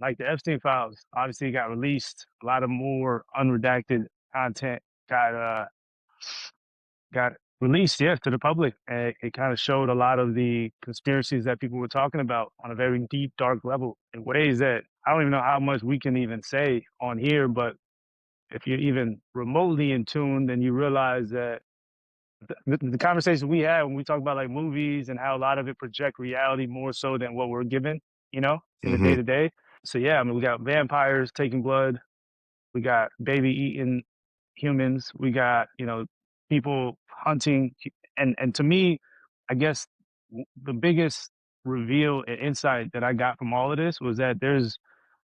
like the Epstein files, obviously got released. A lot of more unredacted content got got released, yeah, to the public. And it kind of showed a lot of the conspiracies that people were talking about on a very deep, dark level in ways that I don't even know how much we can even say on here. But if you're even remotely in tune, then you realize that the conversation we had when we talk about like movies and how a lot of it project reality more so than what we're given, in the day Hmm. to day. So yeah, I mean, we got vampires taking blood, we got baby eating humans, we got people hunting, and to me, I guess the biggest reveal and insight that I got from all of this was that there's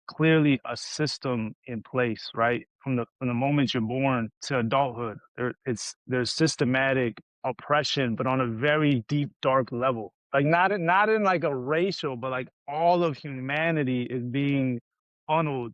clearly a system in place, right? From the moment you're born to adulthood, there's systematic oppression, but on a very deep, dark level. Like not in like a racial, but like all of humanity is being funneled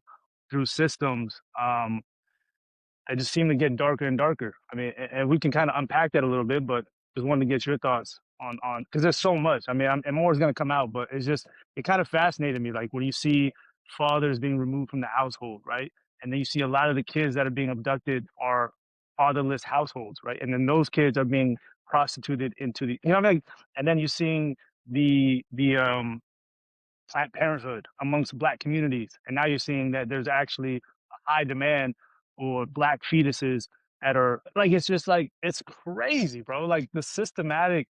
through systems that just seem to get darker and darker. I mean, and we can kind of unpack that a little bit, but just wanted to get your thoughts on because there's so much. I mean, and more is going to come out, but it kind of fascinated me. Like when you see fathers being removed from the household, right? And then you see a lot of the kids that are being abducted are fatherless households, right? And then those kids are being prostituted into the, what I mean? And then you're seeing the Planned Parenthood amongst Black communities, and now you're seeing that there's actually a high demand for Black fetuses that are like it's just like it's crazy, bro. Like the systematic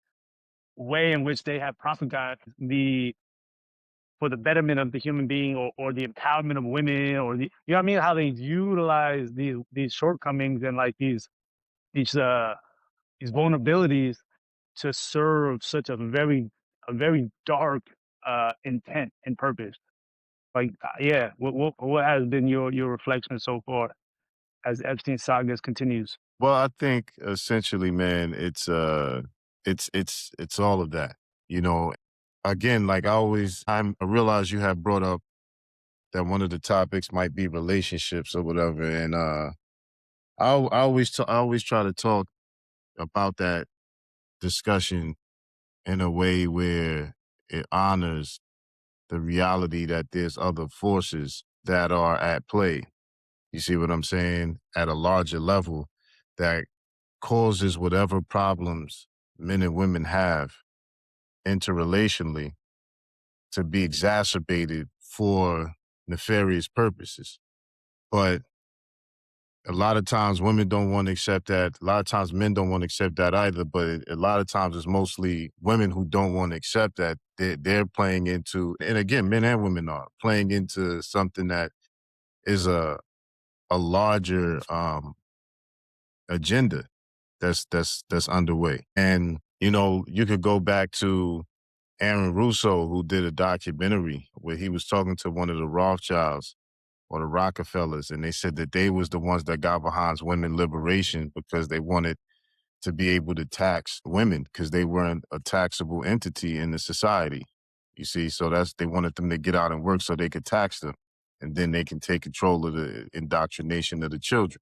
way in which they have propagated the for the betterment of the human being or the empowerment of women or the what I mean, how they utilize these shortcomings and like these uh these vulnerabilities to serve such a very dark intent and purpose. Like, yeah, what has been your reflection so far as Epstein saga continues? Well, I think essentially, man, it's all of that. You know, again, like I realize you have brought up that one of the topics might be relationships or whatever, and I always try to talk about that discussion in a way where it honors the reality that there's other forces that are at play. You see what I'm saying? At a larger level that causes whatever problems men and women have interrelationally to be exacerbated for nefarious purposes. But a lot of times women don't want to accept that. A lot of times men don't want to accept that either. But a lot of times it's mostly women who don't want to accept that. They're playing into, and again, men and women are playing into something that is a larger agenda that's underway. And you could go back to Aaron Russo, who did a documentary where he was talking to one of the Rothschilds or the Rockefellers, and they said that they was the ones that got behind women liberation because they wanted to be able to tax women because they weren't a taxable entity in the society. You see, so they wanted them to get out and work so they could tax them, and then they can take control of the indoctrination of the children.